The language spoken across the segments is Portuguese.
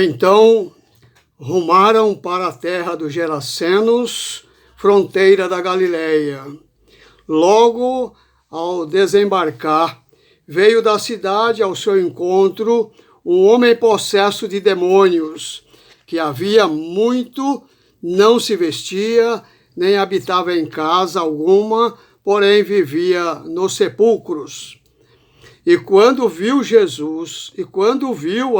Então rumaram para a terra dos Gerasenos, fronteira da Galileia. Logo, ao desembarcar, veio da cidade ao seu encontro um homem possesso de demônios, que havia muito não se vestia, nem habitava em casa alguma, porém vivia nos sepulcros. E quando viu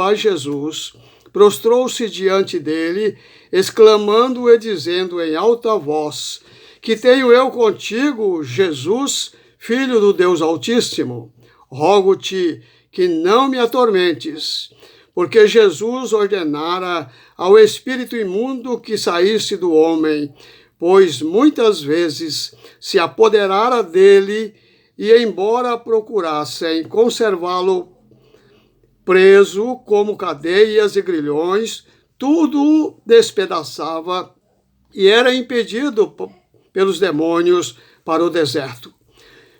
a Jesus, prostrou-se diante dele, exclamando e dizendo em alta voz: Que tenho eu contigo, Jesus, Filho do Deus Altíssimo? Rogo-te que não me atormentes. Porque Jesus ordenara ao espírito imundo que saísse do homem, pois muitas vezes se apoderara dele, e embora procurassem conservá-lo preso como cadeias e grilhões, tudo o despedaçava e era impedido pelos demônios para o deserto.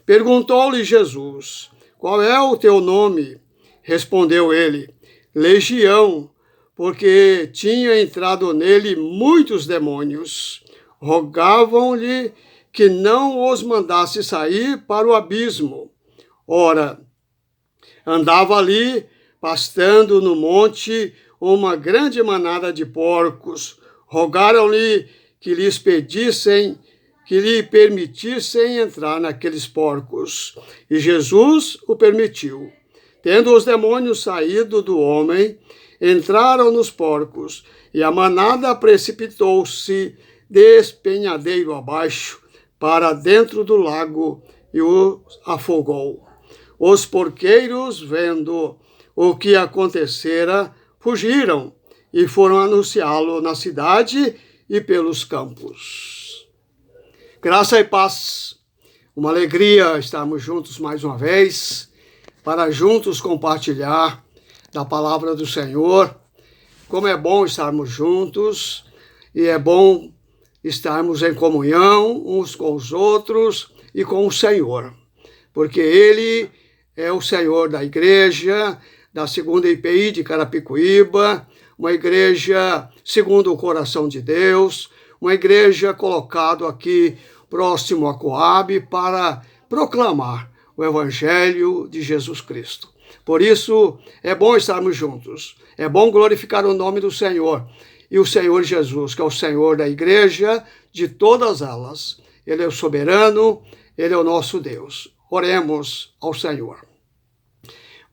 Perguntou-lhe Jesus: Qual é o teu nome? Respondeu ele: Legião, porque tinha entrado nele muitos demônios. Rogavam-lhe que não os mandasse sair para o abismo. Ora, andava ali, pastando no monte, uma grande manada de porcos. Rogaram-lhe que lhe permitissem entrar naqueles porcos. E Jesus o permitiu. Tendo os demônios saído do homem, entraram nos porcos, e a manada precipitou-se despenhadeiro abaixo, para dentro do lago, e os afogou. Os porqueiros, vendo o que acontecera, fugiram e foram anunciá-lo na cidade e pelos campos. Graça e paz. Uma alegria estarmos juntos mais uma vez, para juntos compartilhar da palavra do Senhor. Como é bom estarmos juntos e é bom estarmos em comunhão uns com os outros e com o Senhor, porque Ele é o Senhor da igreja, da segunda IPI de Carapicuíba, uma igreja segundo o coração de Deus, uma igreja colocada aqui próximo a Coab para proclamar o Evangelho de Jesus Cristo. Por isso, é bom estarmos juntos, é bom glorificar o nome do Senhor, e o Senhor Jesus, que é o Senhor da igreja, de todas elas. Ele é o soberano, Ele é o nosso Deus. Oremos ao Senhor.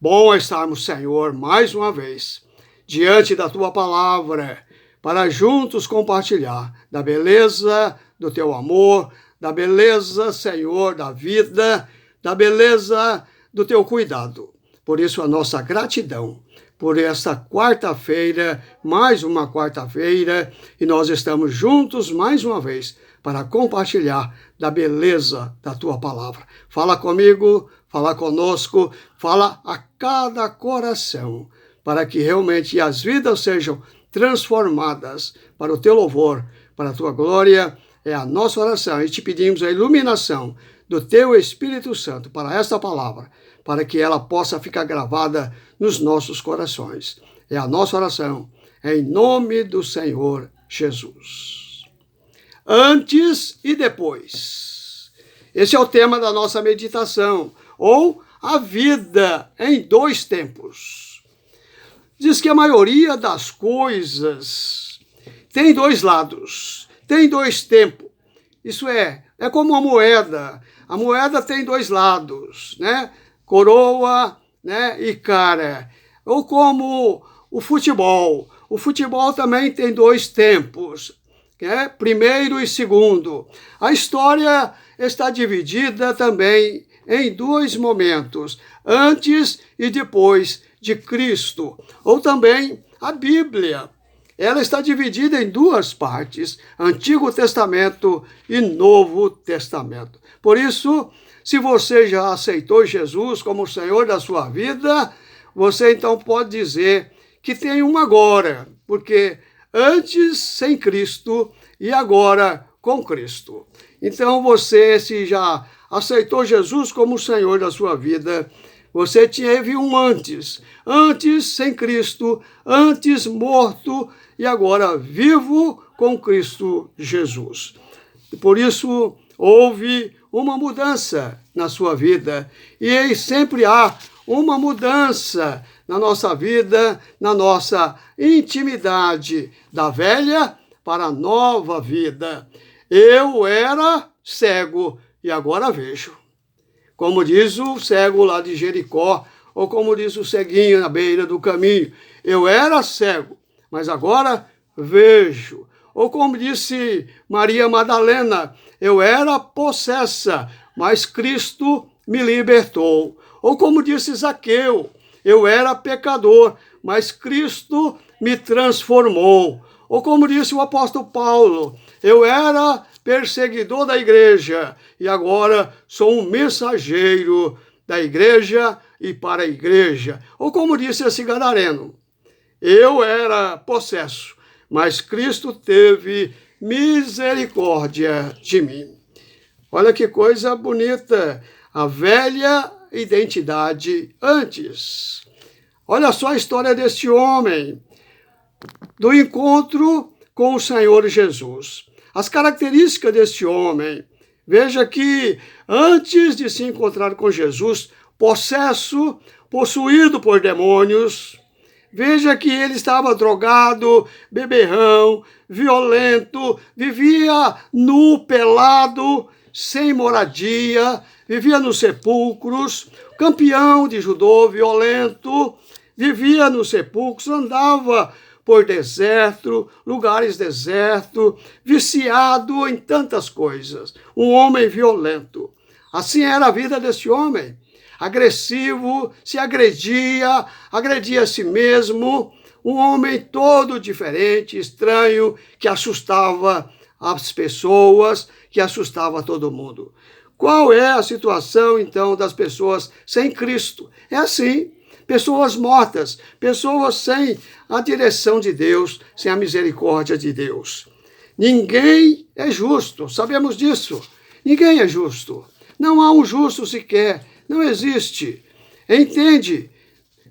Bom estarmos, Senhor, mais uma vez, diante da Tua palavra, para juntos compartilhar da beleza do Teu amor, da beleza, Senhor, da vida, da beleza do Teu cuidado. Por isso, a nossa gratidão por esta quarta-feira, mais uma quarta-feira, e nós estamos juntos mais uma vez para compartilhar da beleza da Tua palavra. Fala comigo, fala conosco, fala a cada coração, para que realmente as vidas sejam transformadas para o Teu louvor, para a Tua glória. É a nossa oração e te pedimos a iluminação do Teu Espírito Santo para esta palavra, para que ela possa ficar gravada nos nossos corações. É a nossa oração, em nome do Senhor Jesus. Antes e depois. Esse é o tema da nossa meditação, ou a vida em dois tempos. Diz que a maioria das coisas tem dois lados, tem dois tempos. Isso é como uma moeda. A moeda tem dois lados, né? Coroa, né, e cara. Ou como o futebol. O futebol também tem dois tempos, né? Primeiro e segundo. A história está dividida também em dois momentos, antes e depois de Cristo. Ou também a Bíblia. Ela está dividida em duas partes, Antigo Testamento e Novo Testamento. Por isso, se você já aceitou Jesus como o Senhor da sua vida, você então pode dizer que tem um agora, porque antes sem Cristo e agora com Cristo. Então você, se já aceitou Jesus como o Senhor da sua vida, Você teve um antes sem Cristo, antes morto e agora vivo com Cristo Jesus. Por isso, houve uma mudança na sua vida e sempre há uma mudança na nossa vida, na nossa intimidade, da velha para a nova vida. Eu era cego e agora vejo. Como diz o cego lá de Jericó, ou como diz o ceguinho na beira do caminho, eu era cego, mas agora vejo. Ou como disse Maria Madalena, eu era possessa, mas Cristo me libertou. Ou como disse Zaqueu, eu era pecador, mas Cristo me transformou. Ou como disse o apóstolo Paulo, eu era perseguidor da igreja e agora sou um mensageiro da igreja e para a igreja. Ou como disse esse gadareno, eu era possesso, mas Cristo teve misericórdia de mim. Olha que coisa bonita, a velha identidade antes. Olha só a história deste homem, do encontro com o Senhor Jesus. As características deste homem. Veja que antes de se encontrar com Jesus, possesso, possuído por demônios, veja que ele estava drogado, beberrão, violento, vivia nu, pelado, sem moradia, vivia nos sepulcros, campeão de judô, violento, vivia nos sepulcros, andava por deserto, lugares desertos, viciado em tantas coisas. Um homem violento. Assim era a vida desse homem. Agressivo, se agredia a si mesmo. Um homem todo diferente, estranho, que assustava as pessoas, que assustava todo mundo. Qual é a situação, então, das pessoas sem Cristo? É assim. Pessoas mortas, pessoas sem a direção de Deus, sem a misericórdia de Deus. Ninguém é justo, sabemos disso. Ninguém é justo. Não há um justo sequer, não existe. Entende?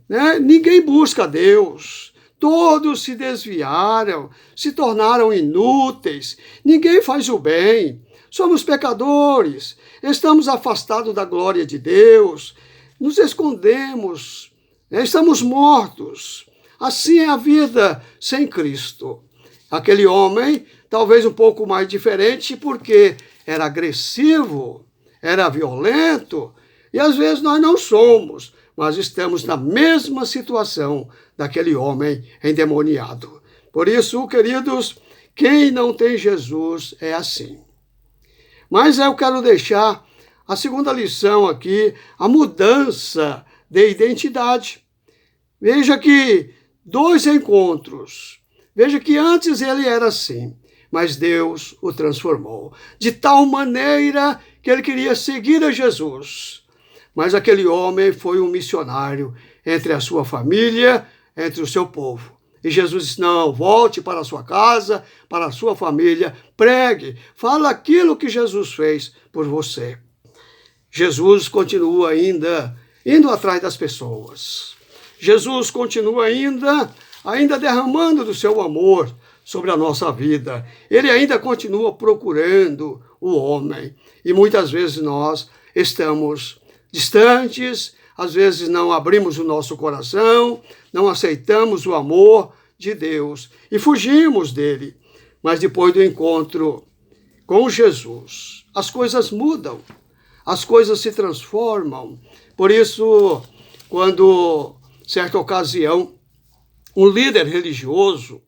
Né? Ninguém busca Deus. Todos se desviaram, se tornaram inúteis. Ninguém faz o bem. Somos pecadores, estamos afastados da glória de Deus, nos escondemos. Estamos mortos. Assim é a vida sem Cristo. Aquele homem, talvez um pouco mais diferente, porque era agressivo, era violento, e às vezes nós não somos, mas estamos na mesma situação daquele homem endemoniado. Por isso, queridos, quem não tem Jesus é assim. Mas eu quero deixar a segunda lição aqui, a mudança de identidade. Veja que dois encontros. Veja que antes ele era assim, mas Deus o transformou. De tal maneira que ele queria seguir a Jesus. Mas aquele homem foi um missionário entre a sua família, entre o seu povo. E Jesus disse, não, volte para a sua casa, para a sua família, pregue, fala aquilo que Jesus fez por você. Jesus continua ainda indo atrás das pessoas. Jesus continua ainda derramando do seu amor sobre a nossa vida. Ele ainda continua procurando o homem. E muitas vezes nós estamos distantes, às vezes não abrimos o nosso coração, não aceitamos o amor de Deus e fugimos dele. Mas depois do encontro com Jesus, as coisas mudam, as coisas se transformam. Por isso, quando certa ocasião, um líder religioso,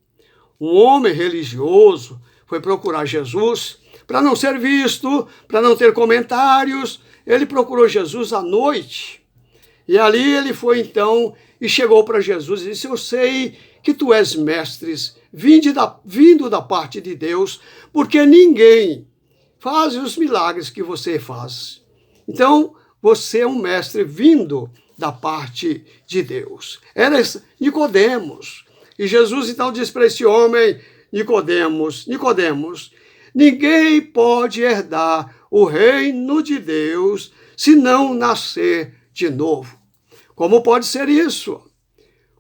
um homem religioso, foi procurar Jesus para não ser visto, para não ter comentários. Ele procurou Jesus à noite. E ali ele foi então e chegou para Jesus e disse, eu sei que tu és mestre, vindo da parte de Deus, porque ninguém faz os milagres que você faz. Então, você é um mestre vindo da parte de Deus. Era Nicodemos. E Jesus então diz para esse homem, Nicodemos, ninguém pode herdar o reino de Deus se não nascer de novo. Como pode ser isso?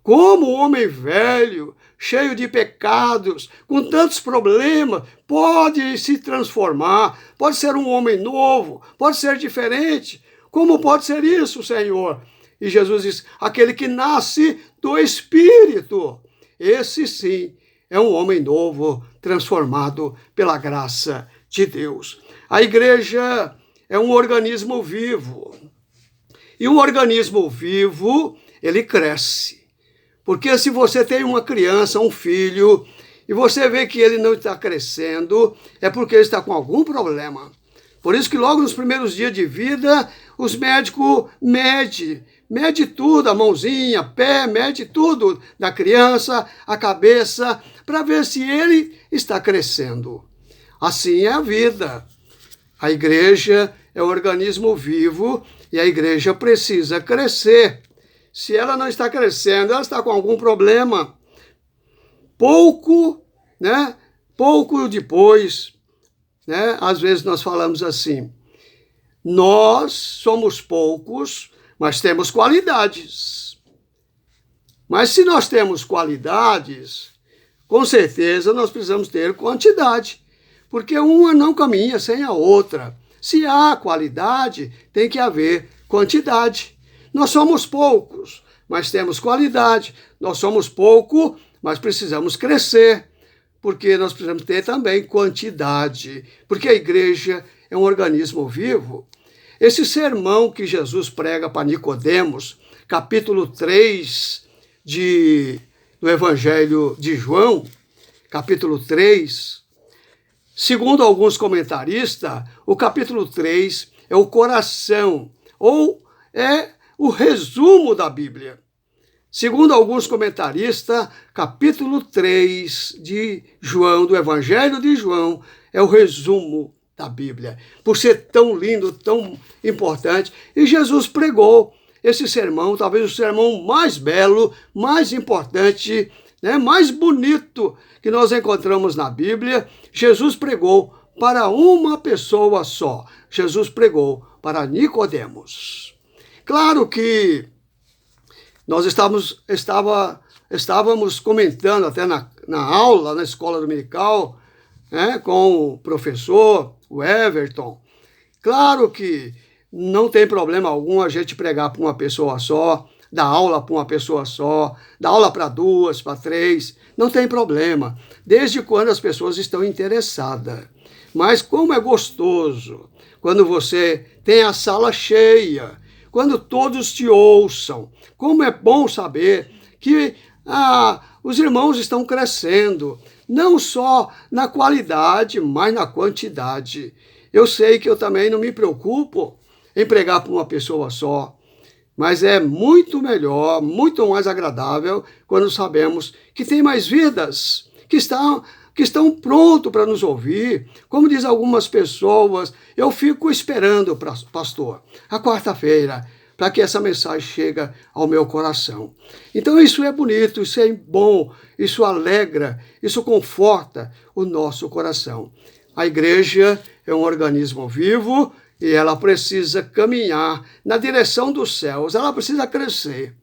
Como o homem velho, cheio de pecados, com tantos problemas, pode se transformar, pode ser um homem novo, pode ser diferente? Como pode ser isso, Senhor? E Jesus diz, aquele que nasce do Espírito, esse sim é um homem novo, transformado pela graça de Deus. A igreja é um organismo vivo. E um organismo vivo, ele cresce. Porque se você tem uma criança, um filho, e você vê que ele não está crescendo, é porque ele está com algum problema. Por isso que logo nos primeiros dias de vida, os médicos mede tudo, a mãozinha, pé, mede tudo da criança, a cabeça, para ver se ele está crescendo. Assim é a vida. A igreja é um organismo vivo e a igreja precisa crescer. Se ela não está crescendo, ela está com algum problema. Pouco depois, às vezes nós falamos assim, nós somos poucos, mas temos qualidades. Mas se nós temos qualidades, com certeza nós precisamos ter quantidade, porque uma não caminha sem a outra. Se há qualidade, tem que haver quantidade. Nós somos poucos, mas temos qualidade. Nós somos pouco, mas precisamos crescer, porque nós precisamos ter também quantidade, porque a igreja é um organismo vivo. Esse sermão que Jesus prega para Nicodemos, capítulo 3 do Evangelho de João, capítulo 3, segundo alguns comentaristas, o capítulo 3 é o coração, ou é o resumo da Bíblia. Segundo alguns comentaristas, capítulo 3 de João, do Evangelho de João, é o resumo da Bíblia, por ser tão lindo, tão importante. E Jesus pregou esse sermão, talvez o sermão mais belo, mais importante, mais bonito que nós encontramos na Bíblia. Jesus pregou para uma pessoa só. Jesus pregou para Nicodemos. Claro que nós estávamos comentando até na aula, na escola dominical, com o professor, o Everton. Claro que não tem problema algum a gente pregar para uma pessoa só, dar aula para uma pessoa só, dar aula para duas, para três, não tem problema, desde quando as pessoas estão interessadas. Mas como é gostoso quando você tem a sala cheia, quando todos te ouçam. Como é bom saber que os irmãos estão crescendo, não só na qualidade, mas na quantidade. Eu sei que eu também não me preocupo em pregar para uma pessoa só, mas é muito melhor, muito mais agradável quando sabemos que tem mais vidas que estão prontos para nos ouvir. Como diz algumas pessoas, eu fico esperando, pastor, a quarta-feira, para que essa mensagem chegue ao meu coração. Então isso é bonito, isso é bom, isso alegra, isso conforta o nosso coração. A igreja é um organismo vivo e ela precisa caminhar na direção dos céus, ela precisa crescer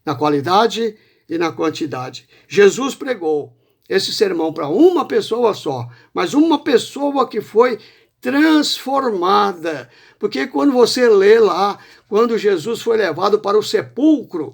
na qualidade e na quantidade. Jesus pregou esse sermão para uma pessoa só, mas uma pessoa que foi transformada. Porque quando você lê lá, quando Jesus foi levado para o sepulcro,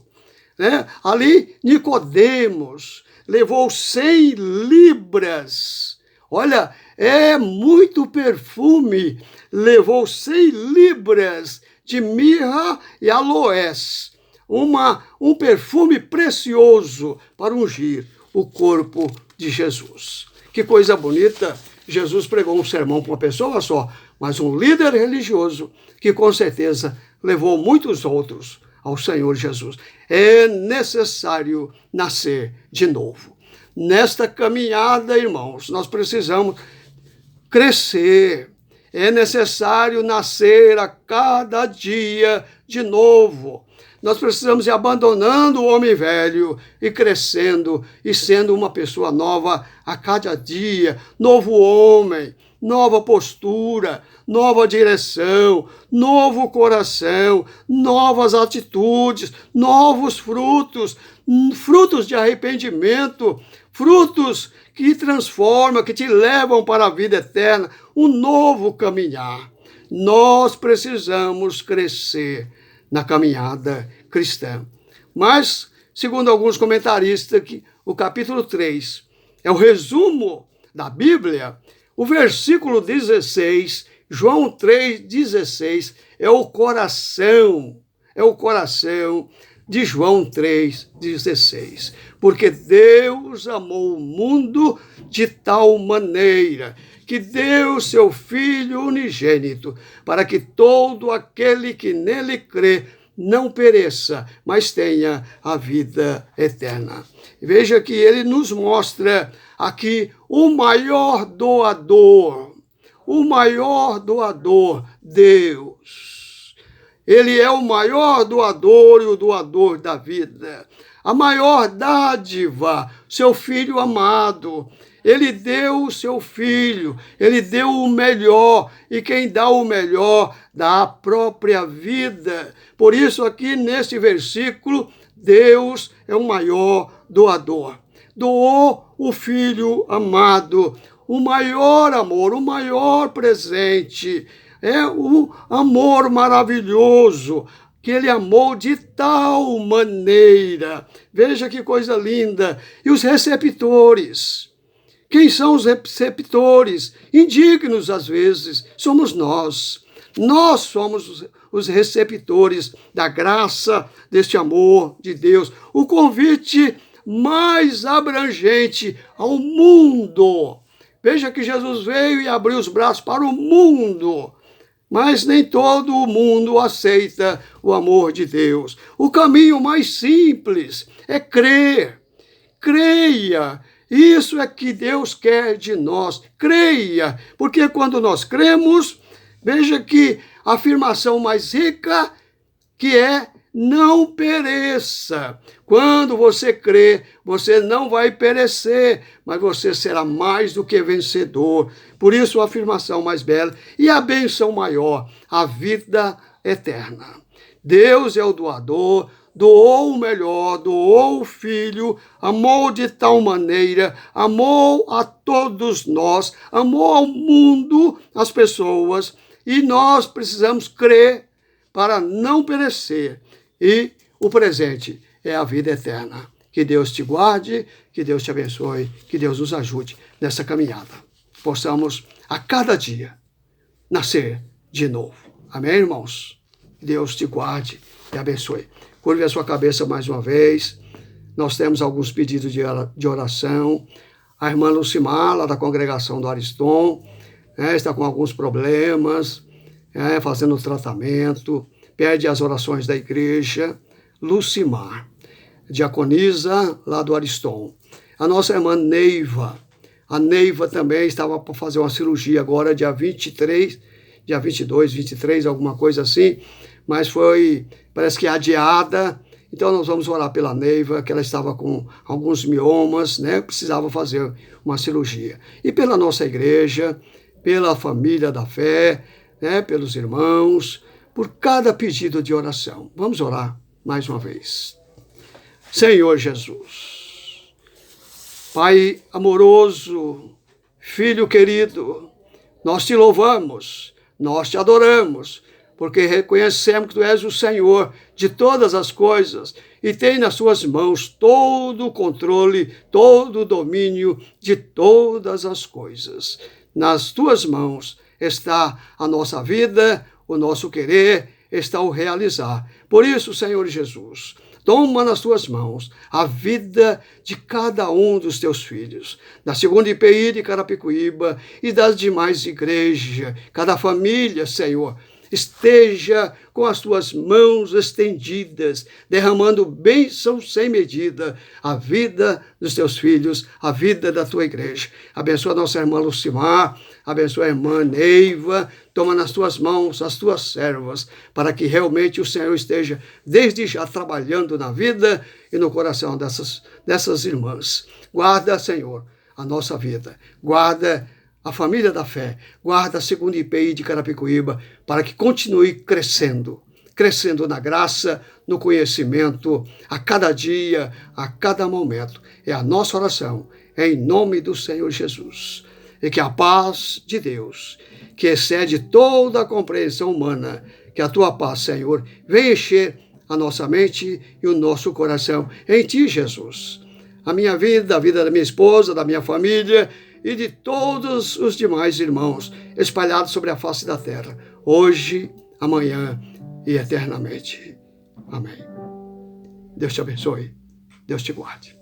ali Nicodemos levou 100 libras. Olha, é muito perfume. Levou 100 libras de mirra e aloés. Um perfume precioso para ungir o corpo de Jesus. Que coisa bonita! Jesus pregou um sermão para uma pessoa só, mas um líder religioso que com certeza levou muitos outros ao Senhor Jesus. É necessário nascer de novo. Nesta caminhada, irmãos, nós precisamos crescer. É necessário nascer a cada dia de novo. Nós precisamos ir abandonando o homem velho e crescendo e sendo uma pessoa nova a cada dia. Novo homem, nova postura, nova direção, novo coração, novas atitudes, novos frutos, frutos de arrependimento, frutos que transformam, que te levam para a vida eterna, um novo caminhar. Nós precisamos crescer na caminhada cristã. Mas, segundo alguns comentaristas, que o capítulo 3 é o resumo da Bíblia, o versículo 16, João 3,16, é o coração de João 3,16. Porque Deus amou o mundo de tal maneira que deu seu Filho unigênito, para que todo aquele que nele crê não pereça, mas tenha a vida eterna. Veja que ele nos mostra aqui o maior doador, Deus. Ele é o maior doador e o doador da vida. A maior dádiva, seu Filho amado. Ele deu o seu Filho, ele deu o melhor, e quem dá o melhor dá a própria vida. Por isso aqui nesse versículo, Deus é o maior doador. Doou o Filho amado, o maior amor, o maior presente. É o amor maravilhoso, que ele amou de tal maneira. Veja que coisa linda. E os receptores? Quem são os receptores? Indignos, às vezes, somos nós. Nós somos os receptores da graça, deste amor de Deus. O convite mais abrangente ao mundo. Veja que Jesus veio e abriu os braços para o mundo. Mas nem todo o mundo aceita o amor de Deus. O caminho mais simples é crer. Creia. Isso é que Deus quer de nós. Creia, porque quando nós cremos, veja que a afirmação mais rica que é não pereça. Quando você crê, você não vai perecer, mas você será mais do que vencedor. Por isso a afirmação mais bela e a bênção maior, a vida eterna. Deus é o doador, doou o melhor, doou o Filho, amou de tal maneira, amou a todos nós, amou ao mundo, as pessoas, e nós precisamos crer para não perecer. E o presente é a vida eterna. Que Deus te guarde, que Deus te abençoe, que Deus nos ajude nessa caminhada. Possamos a cada dia nascer de novo. Amém, irmãos? Deus te guarde e abençoe. Curve a sua cabeça mais uma vez. Nós temos alguns pedidos de oração. A irmã Lucimar, lá da congregação do Ariston, está com alguns problemas, fazendo tratamento, pede as orações da igreja. Lucimar, diaconisa lá do Ariston. A nossa irmã Neiva, a Neiva também estava para fazer uma cirurgia agora, dia 23, dia 22, 23, alguma coisa assim, mas foi, parece que adiada. Então nós vamos orar pela Neiva, que ela estava com alguns miomas, precisava fazer uma cirurgia. E pela nossa igreja, pela família da fé, pelos irmãos, por cada pedido de oração. Vamos orar mais uma vez. Senhor Jesus, Pai amoroso, Filho querido, nós te louvamos, nós te adoramos, porque reconhecemos que Tu és o Senhor de todas as coisas e tem nas Suas mãos todo o controle, todo o domínio de todas as coisas. Nas Tuas mãos está a nossa vida, o nosso querer, está o realizar. Por isso, Senhor Jesus, toma nas Tuas mãos a vida de cada um dos Teus filhos, da segunda IPI de Carapicuíba e das demais igrejas, cada família, Senhor, esteja com as Tuas mãos estendidas, derramando bênçãos sem medida, a vida dos Teus filhos, a vida da Tua igreja. Abençoa a nossa irmã Lucimar, abençoa a irmã Neiva, toma nas Tuas mãos as Tuas servas, para que realmente o Senhor esteja desde já trabalhando na vida e no coração dessas irmãs. Guarda, Senhor, a nossa vida, guarda a família da fé, guarda a segunda IPI de Carapicuíba para que continue crescendo na graça, no conhecimento, a cada dia, a cada momento. É a nossa oração, em nome do Senhor Jesus. E que a paz de Deus, que excede toda a compreensão humana, que a tua paz, Senhor, venha encher a nossa mente e o nosso coração em ti, Jesus. A minha vida, a vida da minha esposa, da minha família e de todos os demais irmãos espalhados sobre a face da terra, hoje, amanhã e eternamente. Amém. Deus te abençoe. Deus te guarde.